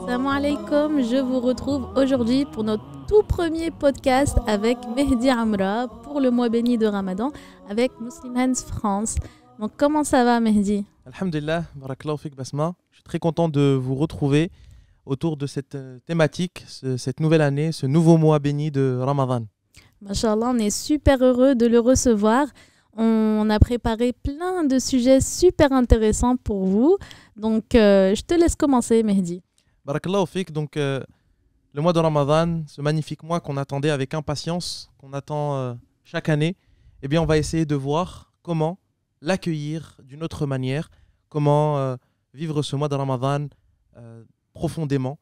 Salam alaikum, je vous retrouve aujourd'hui pour notre tout premier podcast avec Mehdi Amra pour le mois béni de Ramadan avec Muslim Hands France. Donc comment ça va Mehdi? Alhamdulillah, barakallahu fik Basma. Je suis très content de vous retrouver autour de cette thématique, cette nouvelle année, ce nouveau mois béni de Ramadan. Masha'Allah, on est super heureux de le recevoir. On a préparé plein de sujets super intéressants pour vous. Donc je te laisse commencer Mehdi. Barakallahu fik, donc le mois de Ramadan, ce magnifique mois qu'on attendait avec impatience, qu'on attend chaque année, eh bien on va essayer de voir comment l'accueillir d'une autre manière, comment vivre ce mois de Ramadan profondément.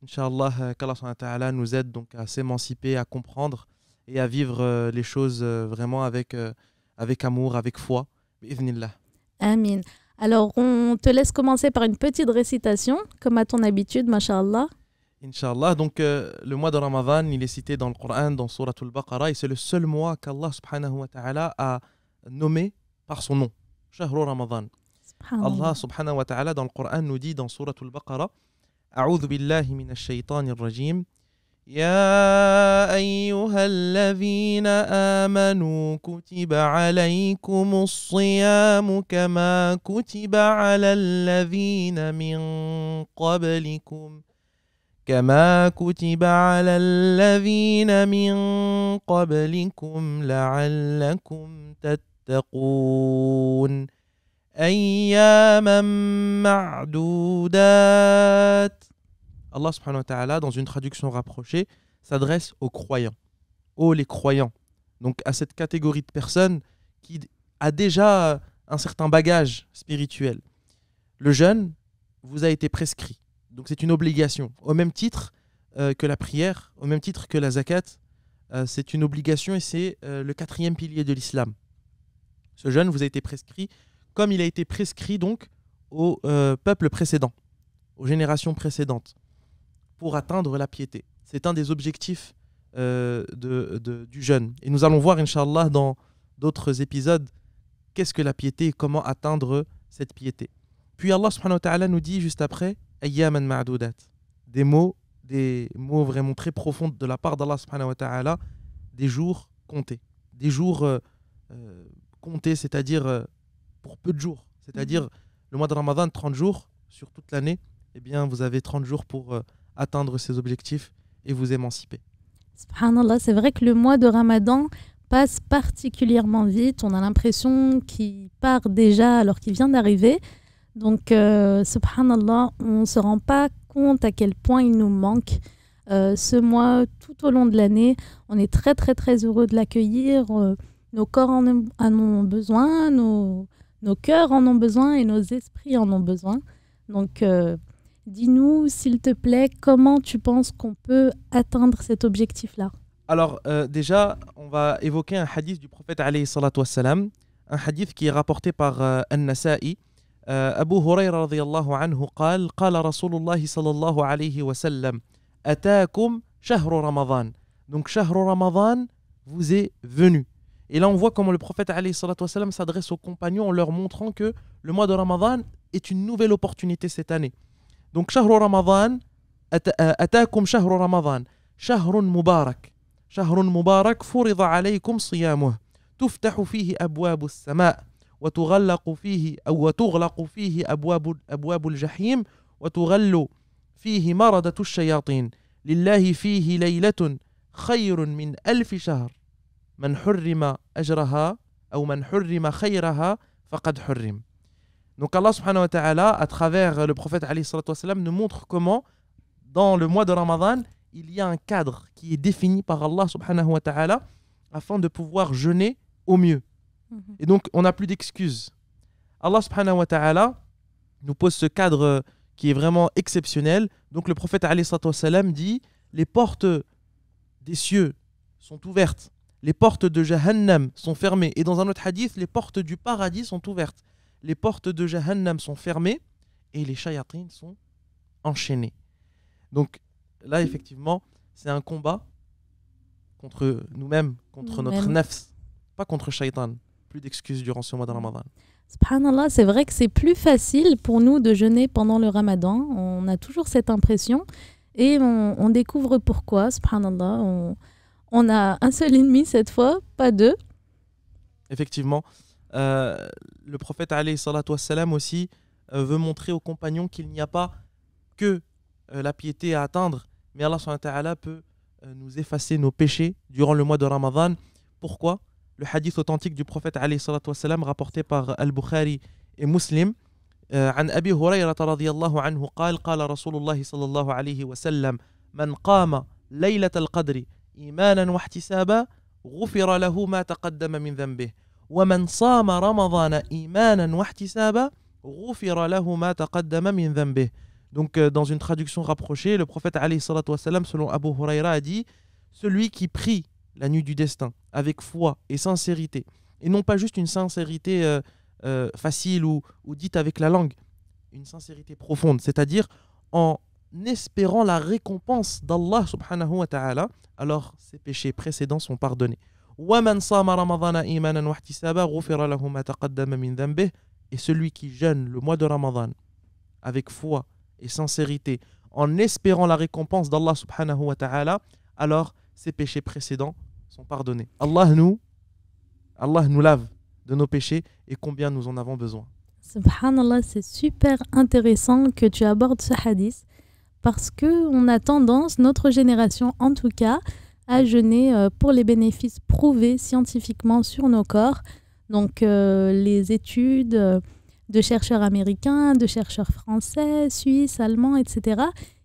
Inch'Allah, qu'Allah subhanahu wa ta'ala nous aide donc à s'émanciper, à comprendre et à vivre les choses vraiment avec amour, avec foi. Bi'idhnillah. Amin. Alors, on te laisse commencer par une petite récitation, comme à ton habitude, masha'Allah. Inch'Allah, donc le mois de Ramadan, il est cité dans le Coran, dans Surah Al-Baqarah, et c'est le seul mois qu'Allah subhanahu wa ta'ala a nommé par son nom. Shahru Ramadan. Allah subhanahu wa ta'ala dans le Coran nous dit dans Surah Al-Baqarah, A'udhu billahi minash shaytanir rajim. يا أيها الذين آمنوا كتب عليكم الصيام كما كتب على الذين من قبلكم لعلكم تتقون أياما معدودات. Allah subhanahu wa ta'ala, dans une traduction rapprochée, s'adresse aux croyants. Ô les croyants. Donc à cette catégorie de personnes qui a déjà un certain bagage spirituel. Le jeûne vous a été prescrit. Donc c'est une obligation. Au même titre que la prière, au même titre que la zakat, c'est une obligation et c'est le quatrième pilier de l'islam. Ce jeûne vous a été prescrit comme il a été prescrit donc au peuple précédent, aux générations précédentes, pour atteindre la piété. C'est un des objectifs du jeûne. Et nous allons voir, Inch'Allah, dans d'autres épisodes, qu'est-ce que la piété et comment atteindre cette piété. Puis Allah subhanahu wa ta'ala nous dit juste après, Ayyaman ma'doudat. Des mots vraiment très profonds de la part d'Allah subhanahu wa ta'ala, des jours comptés. Des jours comptés, c'est-à-dire pour peu de jours. C'est-à-dire le mois de Ramadan, 30 jours sur toute l'année, eh bien vous avez 30 jours pour atteindre ces objectifs et vous émanciper. Subhanallah, c'est vrai que le mois de Ramadan passe particulièrement vite. On a l'impression qu'il part déjà alors qu'il vient d'arriver. Donc, subhanallah, on ne se rend pas compte à quel point il nous manque ce mois tout au long de l'année. On est très, très, très heureux de l'accueillir. Nos corps en ont besoin, nos cœurs en ont besoin et nos esprits en ont besoin. Donc, dis-nous, s'il te plaît, comment tu penses qu'on peut atteindre cet objectif-là? Alors, déjà, on va évoquer un hadith du prophète alayhi salatu wassalam, un hadith qui est rapporté par An-Nasa'i. Abu Hurayra radiyallahu anhu قال قال رسول الله صلى الله عليه وسلم أتاكم شهر رمضان. Donc, شهر رمضان vous est venu. Et là, on voit comment le prophète alayhi salatu wassalam s'adresse aux compagnons en leur montrant que le mois de Ramadan est une nouvelle opportunité cette année. Donc, شهر رمضان أتاكم شهر رمضان شهر مبارك فرض عليكم صيامه تفتح فيه أبواب السماء وتغلق فيه أبواب الجحيم وتغل فيه مردة الشياطين لله فيه ليلة خير من 1000 شهر من حرم أجرها أو من حرم خيرها فقد حرم. Donc Allah subhanahu wa ta'ala, à travers le prophète alayhi salatu wassalam, nous montre comment, dans le mois de Ramadan, il y a un cadre qui est défini par Allah subhanahu wa ta'ala afin de pouvoir jeûner au mieux. Et donc, on n'a plus d'excuses. Allah subhanahu wa ta'ala nous pose ce cadre qui est vraiment exceptionnel. Donc, le prophète alayhi salatu wassalam dit, les portes des cieux sont ouvertes, les portes de Jahannam sont fermées. Et dans un autre hadith, les portes du paradis sont ouvertes. Les portes de Jahannam sont fermées et les shayatines sont enchaînées. Donc là, effectivement, c'est un combat contre nous-mêmes, contre notre nafs, pas contre shaytan. Plus d'excuses durant ce mois de Ramadan. Subhanallah, c'est vrai que c'est plus facile pour nous de jeûner pendant le Ramadan. On a toujours cette impression et on découvre pourquoi. Subhanallah, on a un seul ennemi cette fois, pas deux. Effectivement, le prophète alayhi salatu wassalam aussi veut montrer aux compagnons qu'il n'y a pas que la piété à atteindre, mais Allah subhanahu wa ta'ala peut nous effacer nos péchés durant le mois de Ramadan. Pourquoi? Le hadith authentique du prophète alayhi salatu wassalam rapporté par Al-Bukhari et Muslim عن أبي هريرة رضي الله عنه قال قال رسول الله صلى الله عليه وسلم من قام ليلة القدر إيمانا واحتسابا غفر له ما تقدم من ذنبه ومن صام رمضان إيمانا واحتسابا غفر له ما تقدم من ذنبه. Donc dans une traduction rapprochée, le prophète alayhi salatu wassalam, selon Abu Huraira, a dit: celui qui prie la nuit du destin avec foi et sincérité, et non pas juste une sincérité facile ou dite avec la langue, une sincérité profonde, c'est-à-dire en espérant la récompense d'Allah subhanahu wa ta'ala, alors ses péchés précédents sont pardonnés. وَمَنْ صَامَ رَمَضَانَ إِيمَانًا وَاحْتِسَابًا غُفِرَ لَهُ مَا تَقَدَّمَ مِنْ ذَنْبِهِ. Et celui qui jeûne le mois de Ramadan avec foi et sincérité, en espérant la récompense d'Allah subhanahu wa ta'ala, alors ses péchés précédents sont pardonnés. Allah nous lave de nos péchés et combien nous en avons besoin. Subhanallah, c'est super intéressant que tu abordes ce hadith parce qu'on a tendance, notre génération en tout cas, à jeûner pour les bénéfices prouvés scientifiquement sur nos corps. Donc les études de chercheurs américains, de chercheurs français, suisses, allemands, etc.,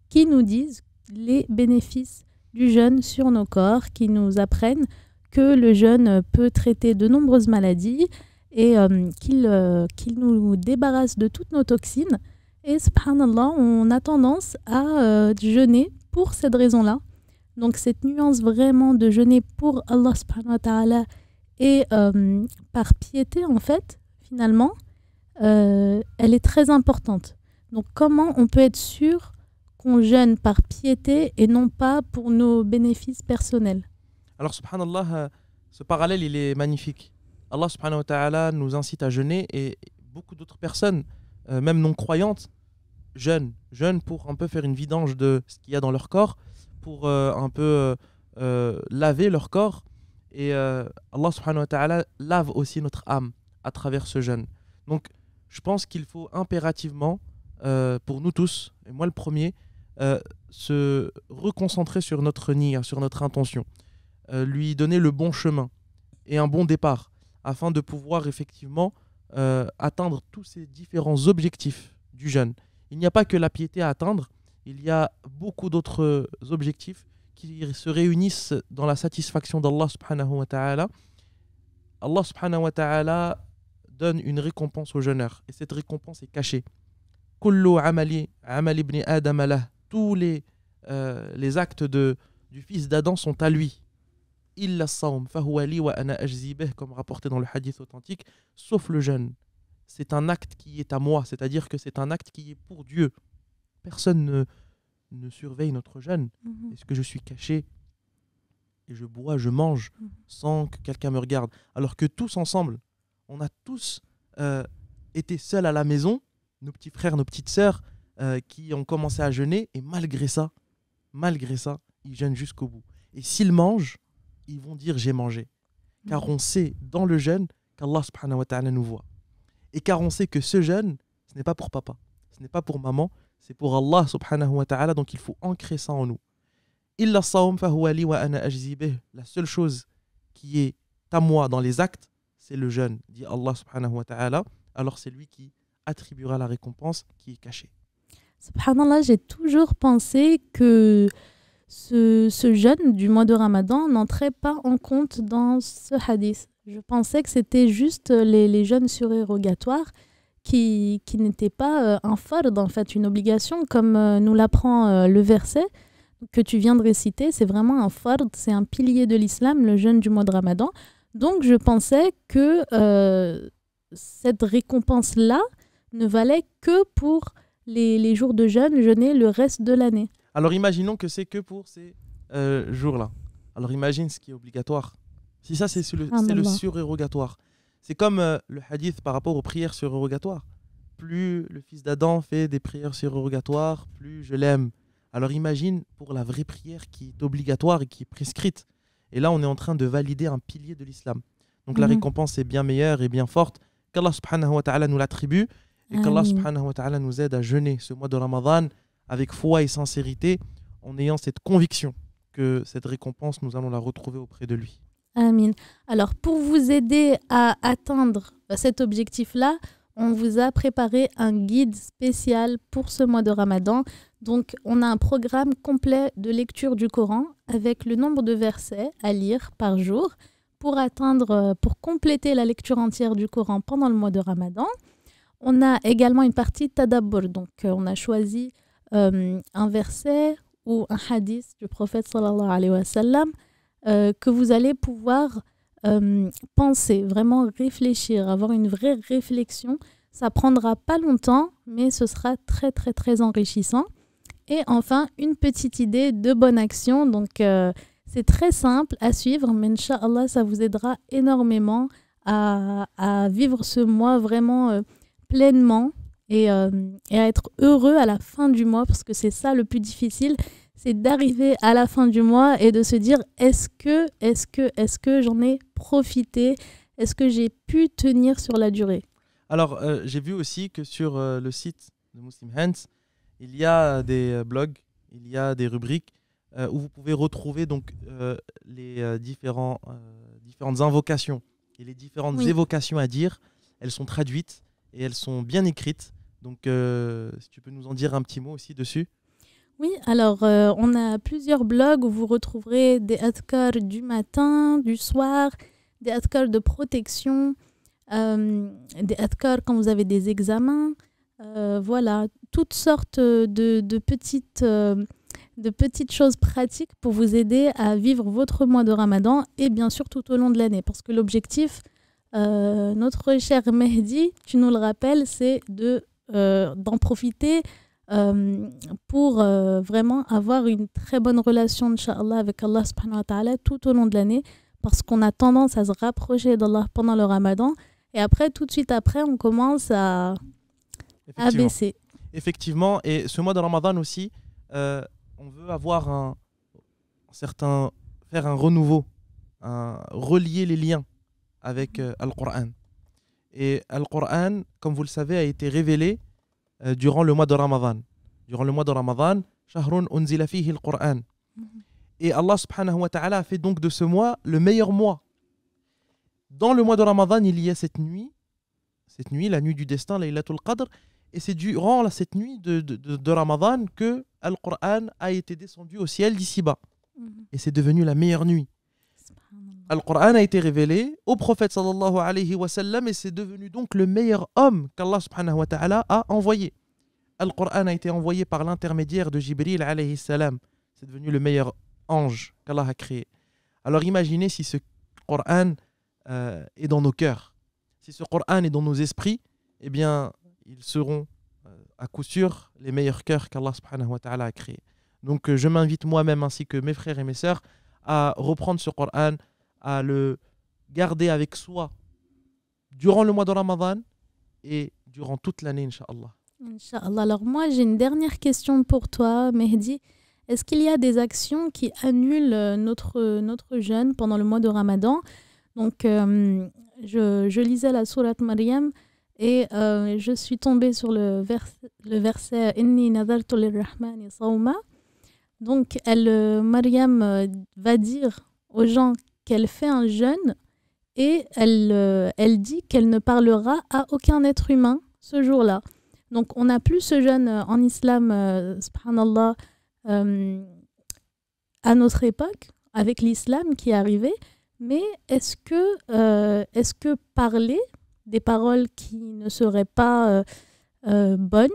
qui nous disent les bénéfices du jeûne sur nos corps, qui nous apprennent que le jeûne peut traiter de nombreuses maladies et qu'il nous débarrasse de toutes nos toxines. Et subhanallah, on a tendance à jeûner pour cette raison-là. Donc cette nuance vraiment de jeûner pour Allah subhanahu wa ta'ala et par piété en fait, finalement, elle est très importante. Donc comment on peut être sûr qu'on jeûne par piété et non pas pour nos bénéfices personnels? Alors subhanallah, ce parallèle il est magnifique. Allah subhanahu wa ta'ala nous incite à jeûner et beaucoup d'autres personnes, même non croyantes, jeûnent pour un peu faire une vidange de ce qu'il y a dans leur corps, pour un peu laver leur corps. Et Allah subhanahu wa ta'ala lave aussi notre âme à travers ce jeûne. Donc je pense qu'il faut impérativement, pour nous tous, et moi le premier, se reconcentrer sur notre niyyah, sur notre intention, lui donner le bon chemin et un bon départ, afin de pouvoir effectivement atteindre tous ces différents objectifs du jeûne. Il n'y a pas que la piété à atteindre, il y a beaucoup d'autres objectifs qui se réunissent dans la satisfaction d'Allah subhanahu wa ta'ala. Allah subhanahu wa ta'ala donne une récompense aux jeûneurs, et cette récompense est cachée. Kullu amali ibn Adam lah. Tous les actes du fils d'Adam sont à lui. Illa as-sawm fahuwa li wa ana ajzi bih, comme rapporté dans le hadith authentique, sauf le jeûne. C'est un acte qui est à moi, c'est-à-dire que c'est un acte qui est pour Dieu. Personne ne surveille notre jeûne. Est-ce que je suis caché et je bois, je mange sans que quelqu'un me regarde? Alors que tous ensemble, on a tous été seuls à la maison, nos petits frères, nos petites sœurs qui ont commencé à jeûner, et malgré ça, ils jeûnent jusqu'au bout. Et s'ils mangent, ils vont dire j'ai mangé. Car on sait dans le jeûne qu'Allah subhanahu wa ta'ala nous voit. Et car on sait que ce jeûne, ce n'est pas pour papa, ce n'est pas pour maman, c'est pour Allah subhanahu wa ta'ala, donc il faut ancrer ça en nous. Illa as-sawm fahuwa li wa ana ajzi bih. La seule chose qui est à moi dans les actes, c'est le jeûne, dit Allah subhanahu wa ta'ala. Alors c'est lui qui attribuera la récompense qui est cachée. Subhanallah, j'ai toujours pensé que ce jeûne du mois de Ramadan n'entrait pas en compte dans ce hadith. Je pensais que c'était juste les jeûnes surérogatoires qui n'étaient pas un fard, en fait, une obligation, comme nous l'apprend le verset que tu viens de réciter. C'est vraiment un fard, c'est un pilier de l'islam, le jeûne du mois de Ramadan. Donc je pensais que cette récompense-là ne valait que pour les jours de jeûne, jeûner le reste de l'année. Alors imaginons que c'est que pour ces jours-là. Alors imagine ce qui est obligatoire. Si ça c'est le surérogatoire. C'est comme le hadith par rapport aux prières surrogatoires. Plus le fils d'Adam fait des prières surrogatoires, plus je l'aime. Alors imagine pour la vraie prière qui est obligatoire et qui est prescrite. Et là, on est en train de valider un pilier de l'islam. Donc la récompense est bien meilleure et bien forte. Qu'Allah subhanahu wa ta'ala nous l'attribue et qu'Allah subhanahu wa ta'ala nous aide à jeûner ce mois de Ramadan avec foi et sincérité en ayant cette conviction que cette récompense, nous allons la retrouver auprès de lui. Amin. Alors, pour vous aider à atteindre cet objectif-là, on vous a préparé un guide spécial pour ce mois de Ramadan. Donc, on a un programme complet de lecture du Coran avec le nombre de versets à lire par jour pour compléter la lecture entière du Coran pendant le mois de Ramadan. On a également une partie tadabbur. Donc, on a choisi un verset ou un hadith du prophète sallallahu alayhi wa sallam que vous allez pouvoir penser, vraiment réfléchir, avoir une vraie réflexion. Ça prendra pas longtemps, mais ce sera très, très, très enrichissant. Et enfin, une petite idée de bonne action. Donc, c'est très simple à suivre, mais Inch'Allah, ça vous aidera énormément à vivre ce mois vraiment pleinement et à être heureux à la fin du mois, parce que c'est ça le plus difficile, c'est d'arriver à la fin du mois et de se dire est-ce que j'en ai profité, est-ce que j'ai pu tenir sur la durée. Alors, j'ai vu aussi que sur le site de Muslim Hands, il y a des blogs, il y a des rubriques où vous pouvez retrouver donc, les différentes invocations et les différentes évocations à dire. Elles sont traduites et elles sont bien écrites. Donc, si tu peux nous en dire un petit mot aussi dessus. Oui, alors on a plusieurs blogs où vous retrouverez des adhkars du matin, du soir, des adhkars de protection, des adhkars quand vous avez des examens. Voilà, toutes sortes de petites choses pratiques pour vous aider à vivre votre mois de Ramadan et bien sûr tout au long de l'année. Parce que l'objectif, notre cher Mehdi, tu nous le rappelles, c'est d'en profiter pour vraiment avoir une très bonne relation, Inch'Allah, avec Allah subhanahu wa ta'ala tout au long de l'année, parce qu'on a tendance à se rapprocher d'Allah pendant le Ramadan et après, tout de suite après, on commence à baisser. Effectivement, et ce mois de Ramadan aussi, on veut avoir faire un renouveau, relier les liens avec Al-Qur'an. Et Al-Qur'an, comme vous le savez, a été révélé durant le mois de Ramadan. Durant le mois de Ramadan, Shahrun unzila fihi al-Qur'an. Et Allah subhanahu wa ta'ala a fait donc de ce mois le meilleur mois. Dans le mois de Ramadan, il y a cette nuit, la nuit du destin, Laylatul Qadr, et c'est durant cette nuit de Ramadan que Al-Qur'an a été descendu au ciel d'ici-bas. Et c'est devenu la meilleure nuit. Al-Qur'an a été révélé au prophète sallallahu alayhi wa sallam et c'est devenu donc le meilleur homme qu'Allah subhanahu wa ta'ala a envoyé. Al-Qur'an a été envoyé par l'intermédiaire de Jibril alayhi salam. C'est devenu le meilleur ange qu'Allah a créé. Alors imaginez si ce Qur'an est dans nos cœurs. Si ce Qur'an est dans nos esprits, eh bien, ils seront à coup sûr les meilleurs cœurs qu'Allah subhanahu wa ta'ala a créés. Donc je m'invite moi-même ainsi que mes frères et mes sœurs à reprendre ce Qur'an, à le garder avec soi durant le mois de Ramadan et durant toute l'année, Inch'Allah. Inch'Allah. Alors moi, j'ai une dernière question pour toi, Mehdi. Est-ce qu'il y a des actions qui annulent notre jeûne pendant le mois de Ramadan? Donc, je lisais la sourate Maryam et je suis tombée sur le verset « Inni nadartu lirrahmani sawma ». Donc, Maryam va dire aux gens qu'elle fait un jeûne et elle dit qu'elle ne parlera à aucun être humain ce jour-là. Donc, on n'a plus ce jeûne en islam, subhanallah, à notre époque, avec l'islam qui est arrivé. Mais est-ce que parler des paroles qui ne seraient pas bonnes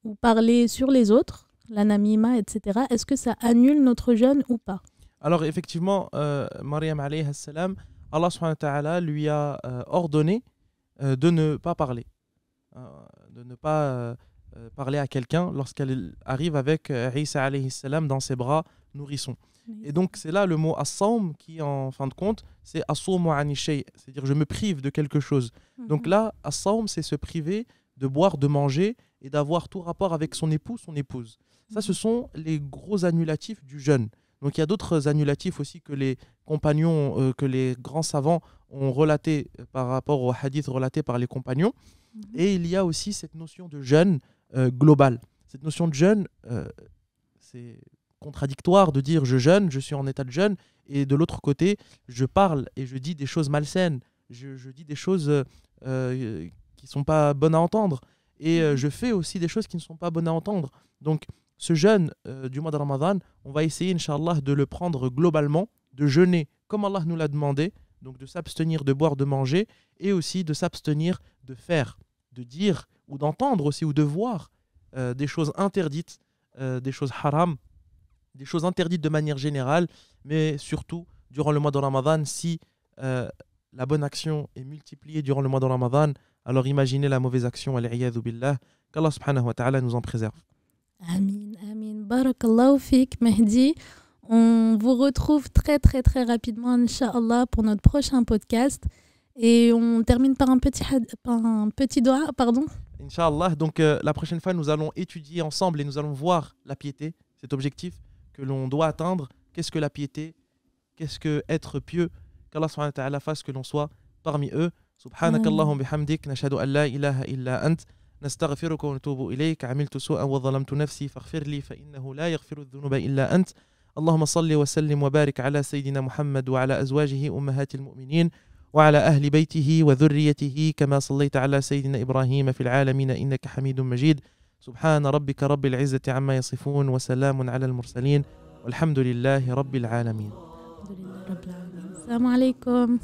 ou parler sur les autres, la namima, etc., est-ce que ça annule notre jeûne ou pas? Alors effectivement, Maryam alayhi salam, Allah subhanahu wa ta'ala lui a ordonné de ne pas parler. De ne pas parler à quelqu'un lorsqu'elle arrive avec Isa alayhi salam dans ses bras nourrisson. Et donc c'est là le mot as-sawm qui en fin de compte c'est as-sawmu ani shay, c'est-à-dire je me prive de quelque chose. Donc là as-sawm c'est se priver de boire, de manger et d'avoir tout rapport avec son époux, son épouse. Ça ce sont les gros annulatifs du jeûne. Donc il y a d'autres annulatifs aussi que les compagnons, que les grands savants ont relaté par rapport aux hadiths relatés par les compagnons. Et il y a aussi cette notion de jeûne global. Cette notion de jeûne, c'est contradictoire de dire je jeûne, je suis en état de jeûne, et de l'autre côté, je parle et je dis des choses malsaines, je dis des choses qui ne sont pas bonnes à entendre, et je fais aussi des choses qui ne sont pas bonnes à entendre. Donc ce jeûne du mois de Ramadan, on va essayer, Inch'Allah, de le prendre globalement, de jeûner comme Allah nous l'a demandé, donc de s'abstenir de boire, de manger, et aussi de s'abstenir de faire, de dire, ou d'entendre aussi, ou de voir des choses interdites, des choses haram, des choses interdites de manière générale, mais surtout durant le mois de Ramadan, si la bonne action est multipliée durant le mois de Ramadan, alors imaginez la mauvaise action, al-iyadhu billah, qu'Allah subhanahu wa ta'ala nous en préserve. Amin, amin. Barakallahu fik, Mehdi. On vous retrouve très très très rapidement, Inch'Allah, pour notre prochain podcast. Et on termine par un petit doigt, pardon. Inch'Allah, donc la prochaine fois, nous allons étudier ensemble et nous allons voir la piété, cet objectif que l'on doit atteindre. Qu'est-ce que la piété? Qu'est-ce que être pieux? Qu'Allah subhanahu wa ta'ala fasse que l'on soit parmi eux. Subhanakallahum bihamdik, nashhadu an la ilaha illa ant, nastaghfiruka wa natubu ilayk, amiltu su'an wa zalamtu nafsi, faghfir li fa innahu la yaghfiru dhunuba illa ant. اللهم صل وسلم وبارك على سيدنا محمد وعلى أزواجه أمهات المؤمنين وعلى أهل بيته وذريته كما صليت على سيدنا إبراهيم في العالمين إنك حميد مجيد سبحان ربك رب العزة عما يصفون وسلام على المرسلين والحمد لله رب العالمين. السلام عليكم.